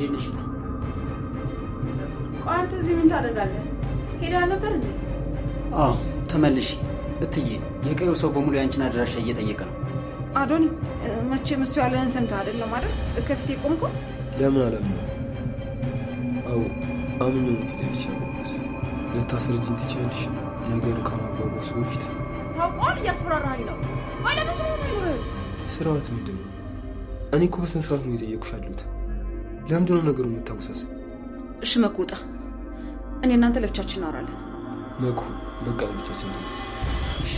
እንዴት ነሽ? አንተ እዚህ ምን ታደርጋለህ? ሄዳ ነበር እንዴ? አዎ ተመልሼ። እትዬ የቀዩ ሰው በሙሉ ያንቺን አድራሻ እየጠየቀ ነው። አዶኒ መቼም እሱ ያለህን ሰምተህ አይደለም አይደል? ከፊቴ ቆምኩ። ለምን አላምነው? አዎ አምኜው ነው ፊት ለፊት ያወቅሁት። ልታስረጅኝ ትችያለሽ? ነገሩ ከማባባሱ በፊት ታውቀዋል። እያስፈራራኸኝ ነው። ቆይ በስርዓት ነው። ስርዓት ምንድን ነው? እኔ እኮ በስነ ስርዓት ነው የጠየኩሽ ያለሁት። ለምንድን ነው ነገሩ የምታወሳስብ? እሺ መኩ ውጣ። እኔ እናንተ ለብቻችን እናወራለን። መኩ በቃ ለብቻችን ነው። እሺ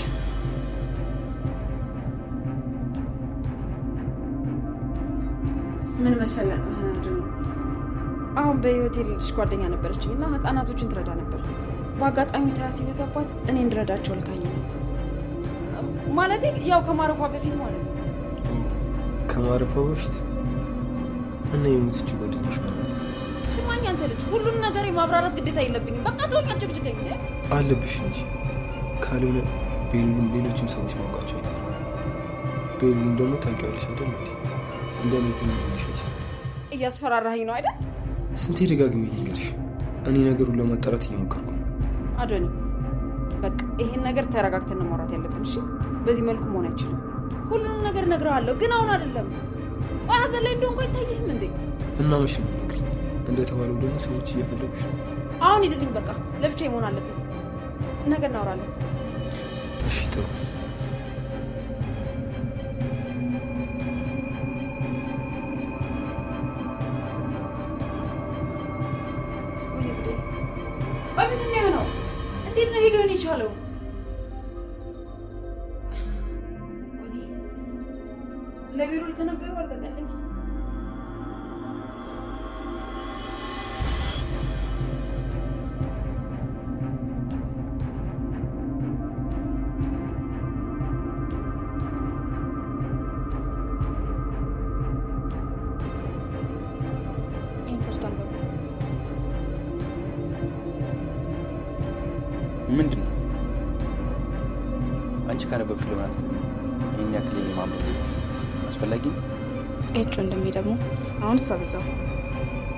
ምን መሰለህ አሁን በህይወቴ ልጅ ጓደኛ ነበረችኝ እና ህፃናቶችን ትረዳ ነበር። በአጋጣሚ ስራ ሲበዛባት እኔ እንድረዳቸው ልካኝ ነው። ማለቴ ያው ከማረፏ በፊት ማለት ነው። ከማረፏ በፊት እና የሞተችው ጓደኛሽ ማለት ነው? ስማኝ አንተ ልጅ፣ ሁሉን ነገር የማብራራት ግዴታ የለብኝም። በቃ ተወኝ፣ አትጨቅጭቀኝ። እንዴ አለብሽ እንጂ ካልሆነ ቤሉልም ሌሎችም ሰዎች ማውቃቸው አይደል? ቤሉልም ደግሞ ታውቂዋለሽ አይደል? እንደኔ ትንሽ እያስፈራራኸኝ ነው አይደል? ስንቴ ደጋግሜ ልንገርሽ፣ እኔ ነገሩን ለማጣራት እየሞከርኩ ነው። አዶኒ በቃ ይሄን ነገር ተረጋግተን ማውራት ያለብን እሺ? በዚህ መልኩ መሆን አይችልም። ሁሉንም ነገር እነግርሃለሁ፣ ግን አሁን አይደለም። ቆይ ሀዘን ላይ እንደሆንኩ አይታይህም እንዴ? እና መቼ ነው የምነግርኝ? እንደተባለው ደግሞ ሰዎች እየፈለጉሽ ነው። አሁን ሂድልኝ በቃ፣ ለብቻዬ መሆን አለብኝ። ነገ እናወራለን። እሺ ጥሩ። ቆይ ምንድን ነው? እንዴት ነው ሊሆን የቻለው? ለቢሩል ከነገሩ አልበቀለኝ። ምንድን ነው አንቺ ካነበብሽ ለማለት ነው? ይሄን ያክል የኔ ማንበብ አስፈላጊ እጭ እንደሚ ደግሞ አሁን እሷ በዛው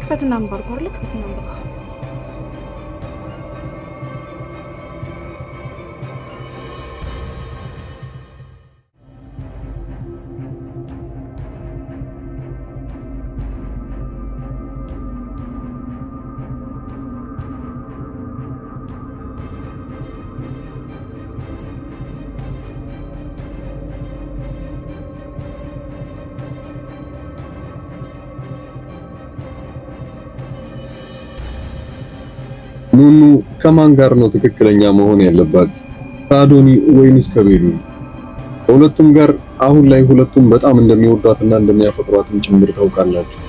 ክፈትና አንባር ባርለ ክፈትና አንባር ኑኑ ከማን ጋር ነው ትክክለኛ መሆን ያለባት? ከአዶኒ ወይንስ ከቤሉል? ከሁለቱም ጋር አሁን ላይ ሁለቱም በጣም እንደሚወዷትና እንደሚያፈቅሯትም ጭምር ታውቃላችሁ።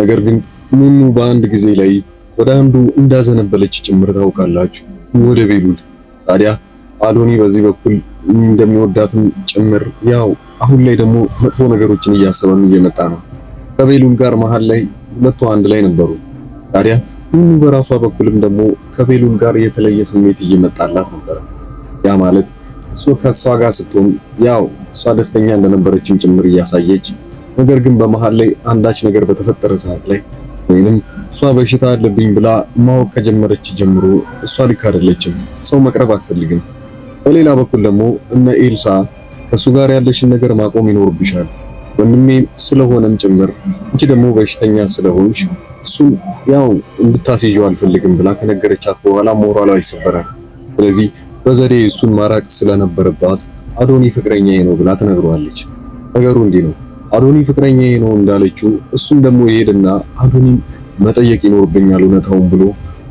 ነገር ግን ኑኑ በአንድ ጊዜ ላይ ወደ አንዱ እንዳዘነበለች ጭምር ታውቃላችሁ፣ ወደ ቤሉል። ታዲያ አዶኒ በዚህ በኩል እንደሚወዳትም ጭምር ያው አሁን ላይ ደግሞ መጥፎ ነገሮችን እያሰበም እየመጣ ነው። ከቤሉል ጋር መሃል ላይ ሁለቱ አንድ ላይ ነበሩ። ታዲያ ኑኑ በራሷ በኩልም ደግሞ ከቤሉል ጋር የተለየ ስሜት እየመጣላት ነበር። ያ ማለት እሷ ከሷ ጋር ስትሆን ያው እሷ ደስተኛ እንደነበረችም ጭምር እያሳየች፣ ነገር ግን በመሃል ላይ አንዳች ነገር በተፈጠረ ሰዓት ላይ ወይንም እሷ በሽታ አለብኝ ብላ ማወቅ ከጀመረች ጀምሮ እሷ ልክ አይደለችም፣ ሰው መቅረብ አትፈልግም። በሌላ በኩል ደግሞ እነ ኤልሳ ከሱ ጋር ያለሽን ነገር ማቆም ይኖርብሻል፣ ወንድሜ ስለሆነም ጭምር እንጂ ደግሞ በሽተኛ ስለሆንሽ እሱን ያው እንድታስይዥው አልፈልግም ብላ ከነገረቻት በኋላ ሞራሏ ይሰበራል። ስለዚህ በዘዴ እሱን ማራቅ ስለነበረባት አዶኒ ፍቅረኛዬ ነው ብላ ትነግረዋለች። ነገሩ እንዲህ ነው። አዶኒ ፍቅረኛዬ ነው እንዳለችው እሱም ደግሞ ይሄድና አዶኒን መጠየቅ ይኖርብኛል እውነታውን ብሎ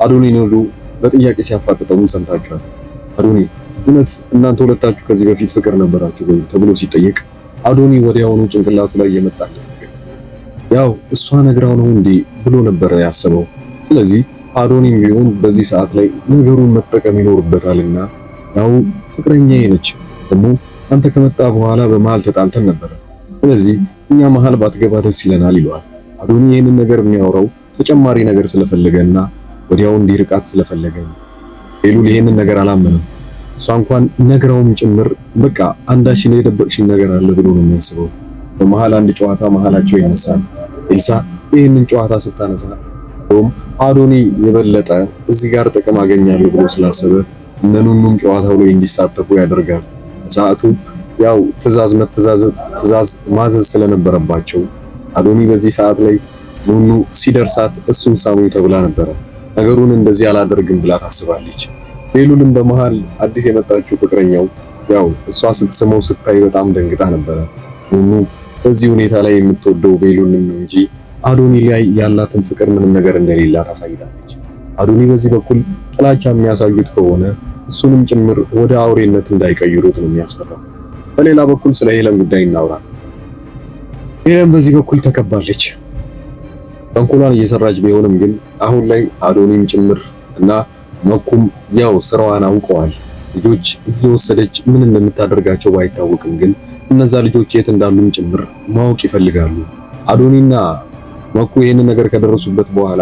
አዶኒን ሁሉ በጥያቄ ሲያፋጥጠውም ሰምታችኋል። አዶኒ እውነት እናንተ ሁለታችሁ ከዚህ በፊት ፍቅር ነበራችሁ ወይ ተብሎ ሲጠየቅ አዶኒ ወዲያውኑ ጭንቅላቱ ላይ የመጣለት ያው እሷ ነግራው ነው እንዴ ብሎ ነበር ያሰበው። ስለዚህ አዶኒም ቢሆን በዚህ ሰዓት ላይ ነገሩን መጠቀም ይኖርበታልና ያው ፍቅረኛዬ ነች ደግሞ አንተ ከመጣ በኋላ በመሃል ተጣልተን ነበር፣ ስለዚህ እኛ መሃል ባትገባ ደስ ይለናል ይለዋል። አዶኒ ይሄንን ነገር የሚያወራው ተጨማሪ ነገር ስለፈለገና ወዲያው እንዲርቃት ስለፈለገ ነው። ቤሉል ይሄንን ነገር አላመነም። እሷ እንኳን ነግራውም ጭምር በቃ አንዳች የደበቅሽኝ ነገር አለ ብሎ ነው የሚያስበው። በመሃል አንድ ጨዋታ መሃላቸው ይነሳል። ኤልሳ ይህንን ጨዋታ ስታነሳ እንደውም አዶኒ የበለጠ እዚህ ጋር ጥቅም አገኛለሁ ብሎ ስላሰበ እነኑንም ጨዋታው ላይ እንዲሳተፉ ያደርጋል። ሰዓቱ ያው ትዕዛዝ ማዘዝ ስለነበረባቸው አዶኒ በዚህ ሰዓት ላይ ኑኑ ሲደርሳት እሱን ሳሙኝ ተብላ ነበረ። ነገሩን እንደዚህ አላደርግም ብላ ታስባለች። ቤሉልም በመሃል አዲስ የመጣችው ፍቅረኛው ያው እሷ ስትስመው ስታይ በጣም ደንግጣ ነበረ። ኑኑ በዚህ ሁኔታ ላይ የምትወደው ቤሉልን ነው እንጂ አዶኒ ላይ ያላትን ፍቅር ምንም ነገር እንደሌላ ታሳይታለች። አዶኒ በዚህ በኩል ጥላቻ የሚያሳዩት ከሆነ እሱንም ጭምር ወደ አውሬነት እንዳይቀይሩት ነው የሚያስፈራው። በሌላ በኩል ስለ ሄለን ጉዳይ እናውራ። ሄለን በዚህ በኩል ተከባለች። ተንኮሏን እየሰራች ቢሆንም ግን አሁን ላይ አዶኒም ጭምር እና መኩም ያው ስራዋን አውቀዋል። ልጆች እየወሰደች ምን እንደምታደርጋቸው ባይታወቅም ግን እነዛ ልጆች የት እንዳሉም ጭምር ማወቅ ይፈልጋሉ። አዶኒና መኩ ይሄንን ነገር ከደረሱበት በኋላ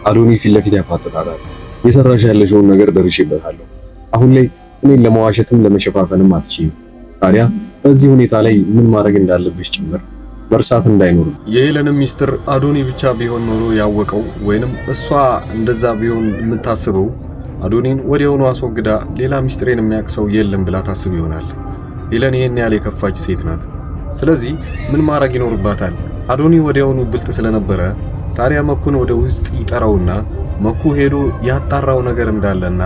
አዶኒ ፊት ለፊት ያፋጥጣታል። የሰራሽ ያለሽውን ነገር ደርሼበታለሁ። አሁን ላይ እኔን ለመዋሸትም ለመሸፋፈንም አትችይም። ታዲያ በዚህ ሁኔታ ላይ ምን ማድረግ እንዳለብሽ ጭምር መርሳት እንዳይኖር። የሄለንም ሚስጥር አዶኒ ብቻ ቢሆን ኖሮ ያወቀው ወይንም እሷ እንደዛ ቢሆን የምታስበው አዶኒን ወዲያውኑ አስወግዳ ሌላ ሚስጥሬን የሚያውቅ ሰው የለም ብላ ታስብ ይሆናል። ሄለን ይሄን ያለ የከፋች ሴት ናት። ስለዚህ ምን ማድረግ ይኖርባታል? አዶኒ ወዲያውኑ ብልጥ ስለነበረ ታዲያ መኩን ወደ ውስጥ ይጠራውና መኩ ሄዶ ያጣራው ነገር እንዳለና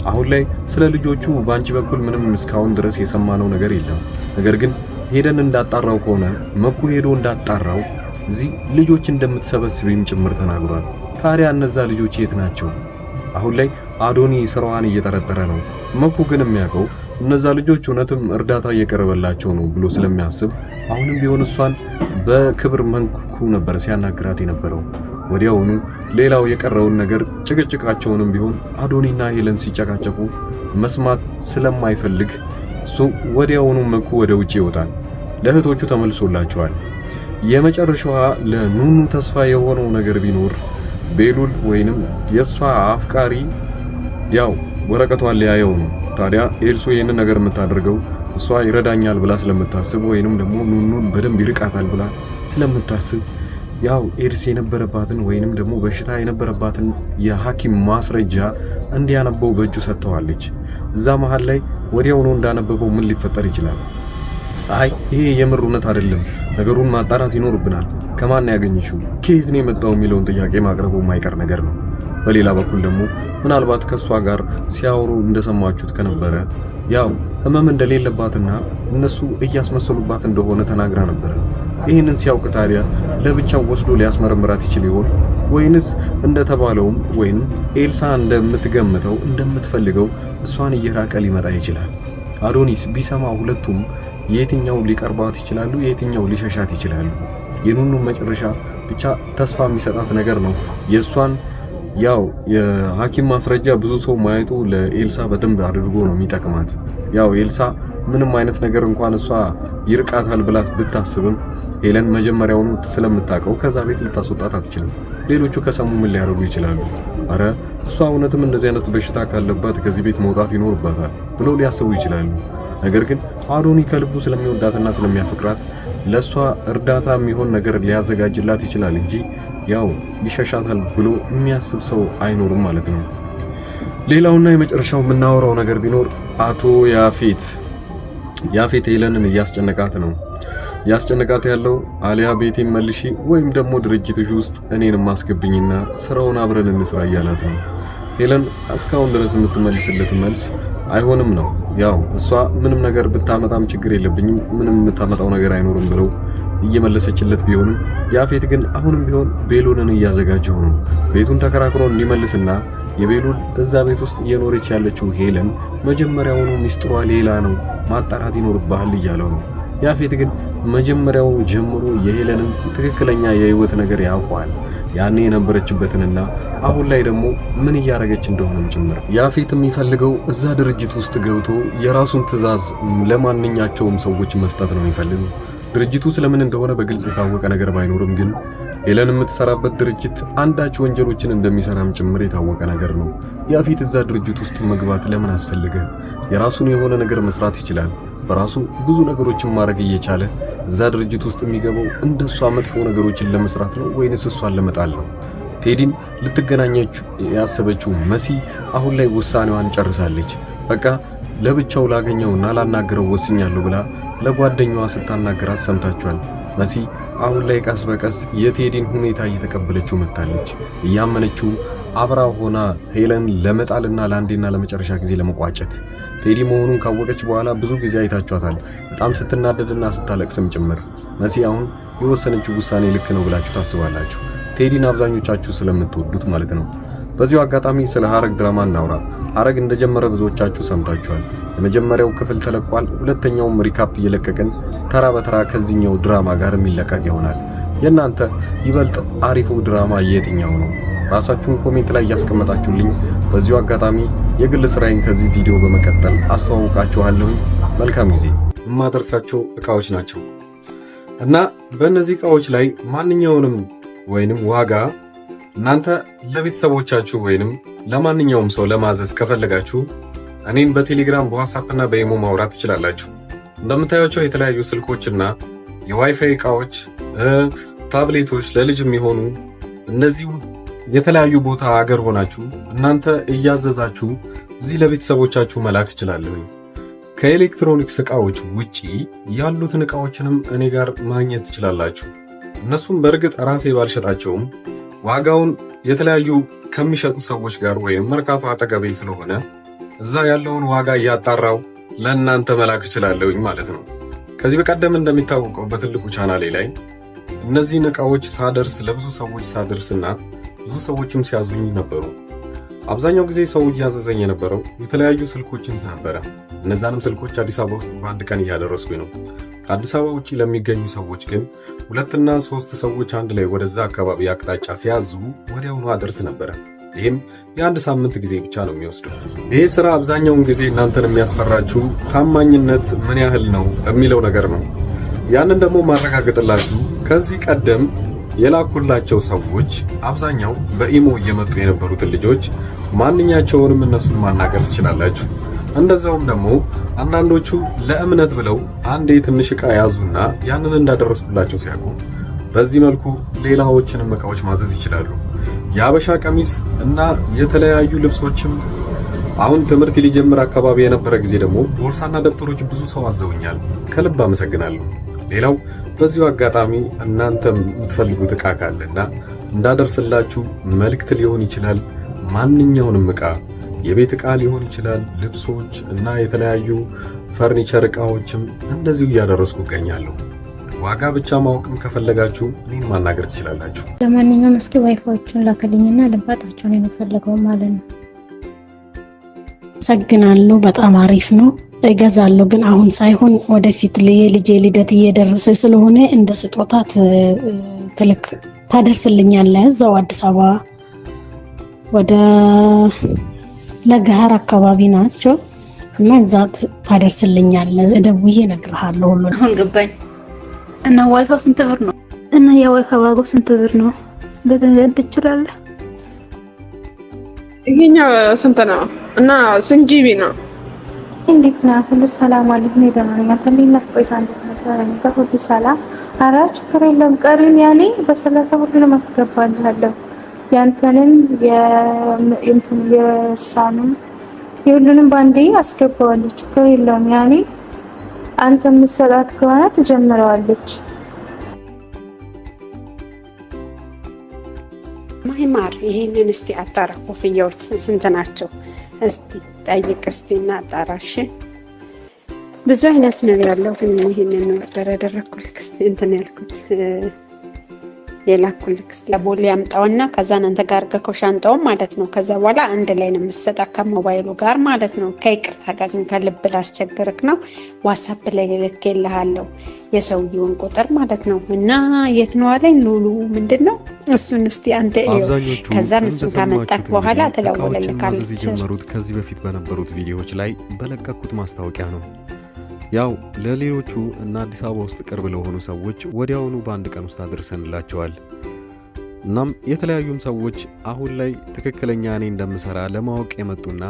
አሁን ላይ ስለ ልጆቹ ባንቺ በኩል ምንም እስካሁን ድረስ የሰማነው ነገር የለም። ነገር ግን ሄደን እንዳጣራው ከሆነ መኩ ሄዶ እንዳጣራው እዚህ ልጆች እንደምትሰበስብም ጭምር ተናግሯል። ታዲያ እነዛ ልጆች የት ናቸው? አሁን ላይ አዶኒ ስራዋን እየጠረጠረ ነው። መኩ ግን የሚያውቀው እነዛ ልጆች እውነትም እርዳታ እየቀረበላቸው ነው ብሎ ስለሚያስብ አሁንም ቢሆን እሷን በክብር መንኩ ነበር ሲያናግራት የነበረው። ወዲያውኑ ሌላው የቀረውን ነገር ጭቅጭቃቸውንም ቢሆን አዶኒና ሄለን ሲጨቃጨቁ መስማት ስለማይፈልግ እሱ ወዲያውኑ መኩ ወደ ውጪ ይወጣል። ለእህቶቹ ተመልሶላቸዋል። የመጨረሻዋ ለኑኑ ተስፋ የሆነው ነገር ቢኖር ቤሉል ወይንም የሷ አፍቃሪ ያው ወረቀቷን ሊያየው ነው። ታዲያ ኤልሱ ይሄንን ነገር የምታደርገው እሷ ይረዳኛል ብላ ስለምታስብ ወይንም ደግሞ ኑኑን በደንብ ይርቃታል ብላ ስለምታስብ ያው ኤድስ የነበረባትን ወይንም ደግሞ በሽታ የነበረባትን የሐኪም ማስረጃ እንዲያነበው በእጁ ሰጥተዋለች። እዛ መሃል ላይ ወዲያውኑ እንዳነበበው ምን ሊፈጠር ይችላል? አይ ይሄ የምር እውነት አይደለም፣ ነገሩን ማጣራት ይኖርብናል። ከማን ያገኘሽው? ከየት ነው የመጣው? የሚለውን ጥያቄ ማቅረቡ የማይቀር ነገር ነው። በሌላ በኩል ደግሞ ምናልባት ከሷ ጋር ሲያወሩ እንደሰማችሁት ከነበረ ያው ህመም እንደሌለባትና እነሱ እያስመሰሉባት እንደሆነ ተናግራ ነበር። ይህንን ሲያውቅ ታዲያ ለብቻው ወስዶ ሊያስመረምራት ይችል ይሆን? ወይንስ እንደተባለውም ወይንም ኤልሳ እንደምትገምተው እንደምትፈልገው እሷን እየራቀ ሊመጣ ይችላል? አዶኒስ ቢሰማ ሁለቱም የትኛው ሊቀርባት ይችላሉ? የትኛው ሊሸሻት ይችላሉ? የኑኑ መጨረሻ ብቻ ተስፋ የሚሰጣት ነገር ነው። የእሷን ያው የሐኪም ማስረጃ ብዙ ሰው ማየቱ ለኤልሳ በደንብ አድርጎ ነው የሚጠቅማት። ያው ኤልሳ ምንም አይነት ነገር እንኳን እሷ ይርቃታል ብላት ብታስብም ሄለን መጀመሪያውኑ ስለምታውቀው ከዛ ቤት ልታስወጣት አትችልም። ሌሎቹ ከሰሙ ምን ሊያደርጉ ይችላሉ? አረ እሷ እውነትም እንደዚህ አይነት በሽታ ካለባት ከዚህ ቤት መውጣት ይኖርባታል ብለው ሊያስቡ ይችላሉ። ነገር ግን አዶኒ ከልቡ ስለሚወዳትና ስለሚያፈቅራት ለሷ እርዳታ የሚሆን ነገር ሊያዘጋጅላት ይችላል እንጂ ያው ይሸሻታል ብሎ የሚያስብ ሰው አይኖርም ማለት ነው። ሌላውና የመጨረሻው የምናወራው ነገር ቢኖር አቶ ያፌት ሄለንን እያስጨነቃት ነው። ያስጨነቃት ያለው አሊያ ቤቴን መልሺ ወይም ደግሞ ድርጅትሽ ውስጥ እኔንም ማስገብኝና ስራውን አብረን እንስራ እያላት ነው። ሄለን እስካሁን ድረስ የምትመልስለት መልስ አይሆንም ነው። ያው እሷ ምንም ነገር ብታመጣም ችግር የለብኝም፣ ምንም የምታመጣው ነገር አይኖርም ብለው እየመለሰችለት ቢሆንም ያፌት ግን አሁንም ቢሆን ቤሉልን እያዘጋጀው ነው። ቤቱን ተከራክሮ እንዲመልስና የቤሉል እዛ ቤት ውስጥ እየኖረች ያለችው ሄለን መጀመሪያውኑ ሚስጥሯ ሌላ ነው፣ ማጣራት ይኖርብሃል እያለው ነው። ያፌት ግን መጀመሪያው ጀምሮ የሄለንን ትክክለኛ የህይወት ነገር ያውቀዋል። ያኔ የነበረችበትንና አሁን ላይ ደግሞ ምን እያደረገች እንደሆነም ጭምር። ያፌት የሚፈልገው እዛ ድርጅት ውስጥ ገብቶ የራሱን ትዕዛዝ ለማንኛቸውም ሰዎች መስጠት ነው የሚፈልገው። ድርጅቱ ስለምን እንደሆነ በግልጽ የታወቀ ነገር ባይኖርም ግን ሄለን የምትሰራበት ድርጅት አንዳች ወንጀሎችን እንደሚሰራም ጭምር የታወቀ ነገር ነው። ያፌት እዛ ድርጅት ውስጥ መግባት ለምን አስፈልገ? የራሱን የሆነ ነገር መስራት ይችላል። በራሱ ብዙ ነገሮችን ማድረግ እየቻለ እዛ ድርጅት ውስጥ የሚገባው እንደሷ መጥፎ ነገሮችን ለመስራት ነው ወይንስ እሷን ለመጣል ነው? ቴዲን ልትገናኘች ያሰበችው መሲ አሁን ላይ ውሳኔዋን ጨርሳለች። በቃ ለብቻው ላገኘውና ላናገረው ወስኛለሁ ብላ ለጓደኛዋ ስታናገራት ሰምታችኋል። መሲ አሁን ላይ ቀስ በቀስ የቴዲን ሁኔታ እየተቀበለችው መጣለች። እያመነችው አብራ ሆና ሄለን ለመጣልና ለአንዴና ለመጨረሻ ጊዜ ለመቋጨት ቴዲ መሆኑን ካወቀች በኋላ ብዙ ጊዜ አይታችኋታል። በጣም ስትናደድና ስታለቅስም ጭምር። መሲ አሁን የወሰነችው ውሳኔ ልክ ነው ብላችሁ ታስባላችሁ? ቴዲን አብዛኞቻችሁ ስለምትወዱት ማለት ነው። በዚሁ አጋጣሚ ስለ ሐረግ ድራማ እናውራ። ሐረግ እንደጀመረ ብዙዎቻችሁ ሰምታችኋል። የመጀመሪያው ክፍል ተለቋል። ሁለተኛውም ሪካፕ እየለቀቅን ተራ በተራ ከዚህኛው ድራማ ጋር የሚለቀቅ ይሆናል። የእናንተ ይበልጥ አሪፉ ድራማ የትኛው ነው? ራሳችሁን ኮሜንት ላይ እያስቀመጣችሁልኝ በዚሁ አጋጣሚ የግል ስራዬን ከዚህ ቪዲዮ በመቀጠል አስተዋውቃችኋለሁ። መልካም ጊዜ። የማደርሳቸው እቃዎች ናቸው እና በእነዚህ እቃዎች ላይ ማንኛውንም ወይንም ዋጋ እናንተ ለቤተሰቦቻችሁ ወይንም ለማንኛውም ሰው ለማዘዝ ከፈለጋችሁ እኔን በቴሌግራም በዋትስአፕ እና በኢሞ ማውራት ትችላላችሁ። እንደምታዩቸው የተለያዩ ስልኮችና የዋይፋይ እቃዎች፣ ታብሌቶች ለልጅ የሚሆኑ እነዚህ የተለያዩ ቦታ አገር ሆናችሁ እናንተ እያዘዛችሁ እዚህ ለቤተሰቦቻችሁ መላክ እችላለሁ። ከኤሌክትሮኒክስ እቃዎች ውጪ ያሉትን እቃዎችንም እኔ ጋር ማግኘት ትችላላችሁ። እነሱም በእርግጥ ራሴ ባልሸጣቸውም ዋጋውን የተለያዩ ከሚሸጡ ሰዎች ጋር ወይም መርካቶ አጠገቤ ስለሆነ እዛ ያለውን ዋጋ እያጣራው ለእናንተ መላክ እችላለሁኝ ማለት ነው። ከዚህ በቀደም እንደሚታወቀው በትልቁ ቻናሌ ላይ እነዚህን እቃዎች ሳደርስ ለብዙ ሰዎች ሳደርስና ብዙ ሰዎችም ሲያዙኝ ነበሩ። አብዛኛው ጊዜ ሰው እያዘዘኝ የነበረው የተለያዩ ስልኮችን ነበረ። እነዛንም ስልኮች አዲስ አበባ ውስጥ በአንድ ቀን እያደረስኩኝ ነው። ከአዲስ አበባ ውጪ ለሚገኙ ሰዎች ግን 2 እና 3 ሰዎች አንድ ላይ ወደዛ አካባቢ አቅጣጫ ሲያዙ ወዲያውኑ አደርስ ነበረ። ይህም የአንድ ሳምንት ጊዜ ብቻ ነው የሚወስደው። ይሄ ስራ አብዛኛውን ጊዜ እናንተን የሚያስፈራችሁ ታማኝነት ምን ያህል ነው የሚለው ነገር ነው። ያንን ደግሞ ማረጋገጥላችሁ ከዚህ ቀደም የላኩላቸው ሰዎች አብዛኛው በኢሞ እየመጡ የነበሩትን ልጆች ማንኛቸውንም እነሱን ማናገር ትችላላችሁ። እንደዛውም ደግሞ አንዳንዶቹ ለእምነት ብለው አንዴ ትንሽ ዕቃ ያዙና ያንን እንዳደረስኩላቸው ሲያውቁ በዚህ መልኩ ሌላዎችንም ዕቃዎች ማዘዝ ይችላሉ። የአበሻ ቀሚስ እና የተለያዩ ልብሶችም አሁን ትምህርት ሊጀምር አካባቢ የነበረ ጊዜ ደግሞ ቦርሳና ደብተሮች ብዙ ሰው አዘውኛል። ከልብ አመሰግናለሁ። ሌላው በዚሁ አጋጣሚ እናንተም የምትፈልጉት ዕቃ ካለና እንዳደርስላችሁ መልእክት ሊሆን ይችላል። ማንኛውንም ዕቃ የቤት ዕቃ ሊሆን ይችላል፣ ልብሶች እና የተለያዩ ፈርኒቸር ዕቃዎችም እንደዚሁ እያደረስኩ እገኛለሁ። ዋጋ ብቻ ማወቅም ከፈለጋችሁ እኔን ማናገር ትችላላችሁ። ለማንኛውም እስኪ ዋይፋዎቹን ላከልኝና ልባጣቸውን የምፈልገው ማለት ነው። አመሰግናለሁ። በጣም አሪፍ ነው። እገዛለሁ ግን አሁን ሳይሆን ወደፊት የልጄ ልደት እየደረሰ ስለሆነ እንደ ስጦታ ትልክ ታደርስልኛለህ። እዛው አዲስ አበባ ወደ ለገሃር አካባቢ ናቸው እና እዛ ታደርስልኛለህ። ደውዬ እነግርሃለሁ ሁሉ። አሁን ገባኝ። እና ዋይፋው ስንት ብር ነው? እና የዋይፋው ዋጋው ስንት ብር ነው? ልትነግረኝ ትችላለህ? ይሄኛው ስንት ነው? እና ስንት ጂቢ ነው? እንዴት ነው? ሁሉ ሰላም አለኝ። ነው ደህና ተለይና ቆይታ እንደነበረ ሁሉ ሰላም። ኧረ ችግር የለም። ቀሪን ያኔ በ30 ሁሉንም አስገባልሃለሁ። ያንተንም የእሷንም የሁሉንም ባንዴ አስገባዋለሁ። ችግር የለም። ያኔ አንተ የምትሰጣት ከሆነ ትጀምረዋለች። ማይማር ይሄንን እስቲ አጣራ። ኮፍያዎች ስንት ናቸው? እስቲ ጠይቅ እስቲ እና አጣራሽ። ብዙ አይነት ነው ያለው፣ ግን ይሄንን ነው ያደረኩልክ እስቲ እንትን ያልኩት የላኩልክ እስቲ ቦሌ ያምጣውና ከዛ አንተ ጋር ገከው ሻንጣው ማለት ነው። ከዛ በኋላ አንድ ላይ ነው የምትሰጣ ከሞባይሉ ጋር ማለት ነው። ከይቅርታ ጋር ግን ከልብ ላስቸግርክ ነው። ዋትስአፕ ላይ ልኬልሃለሁ የሰውየውን ቁጥር ማለት ነው። እና የት ነው አለኝ ሉሉ ምንድነው እሱን እስቲ አንተ ከዛ እሱን ካመጣክ በኋላ ተለወለልካለች። ጀመሩት ከዚህ በፊት በነበሩት ቪዲዮዎች ላይ በለቀኩት ማስታወቂያ ነው። ያው ለሌሎቹ እና አዲስ አበባ ውስጥ ቅርብ ለሆኑ ሰዎች ወዲያውኑ በአንድ ቀን ውስጥ አድርሰንላቸዋል። እናም የተለያዩም ሰዎች አሁን ላይ ትክክለኛ እኔ እንደምሰራ ለማወቅ የመጡና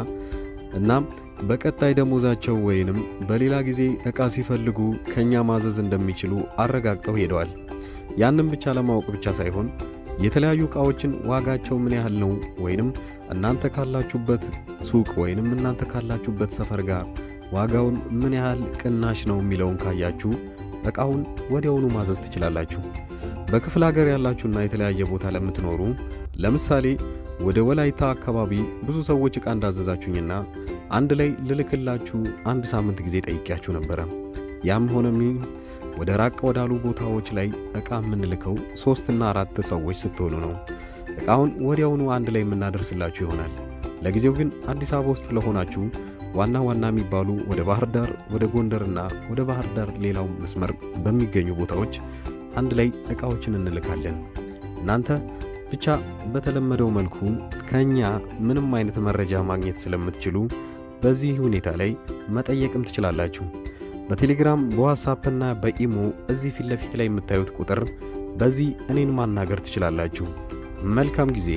እናም በቀጣይ ደሞዛቸው ወይንም በሌላ ጊዜ ዕቃ ሲፈልጉ ከኛ ማዘዝ እንደሚችሉ አረጋግጠው ሄደዋል። ያንን ብቻ ለማወቅ ብቻ ሳይሆን የተለያዩ ዕቃዎችን ዋጋቸው ምን ያህል ነው ወይንም እናንተ ካላችሁበት ሱቅ ወይንም እናንተ ካላችሁበት ሰፈር ጋር ዋጋውን ምን ያህል ቅናሽ ነው የሚለውን ካያችሁ ዕቃውን ወዲያውኑ ማዘዝ ትችላላችሁ። በክፍለ ሀገር ያላችሁና የተለያየ ቦታ ለምትኖሩ ለምሳሌ ወደ ወላይታ አካባቢ ብዙ ሰዎች ዕቃ እንዳዘዛችሁኝና አንድ ላይ ልልክላችሁ አንድ ሳምንት ጊዜ ጠይቄያችሁ ነበረ። ያም ሆነም ወደ ራቅ ወዳሉ ቦታዎች ላይ ዕቃ የምንልከው 3 እና 4 ሰዎች ስትሆኑ ነው። ዕቃውን ወዲያውኑ አንድ ላይ የምናደርስላችሁ ይሆናል። ለጊዜው ግን አዲስ አበባ ውስጥ ለሆናችሁ ዋና ዋና የሚባሉ ወደ ባህር ዳር፣ ወደ ጎንደርና ወደ ባህር ዳር ሌላው መስመር በሚገኙ ቦታዎች አንድ ላይ ዕቃዎችን እንልካለን። እናንተ ብቻ በተለመደው መልኩ ከኛ ምንም አይነት መረጃ ማግኘት ስለምትችሉ በዚህ ሁኔታ ላይ መጠየቅም ትችላላችሁ። በቴሌግራም በዋትስአፕ እና በኢሞ እዚህ ፊት ለፊት ላይ የምታዩት ቁጥር በዚህ እኔን ማናገር ትችላላችሁ። መልካም ጊዜ።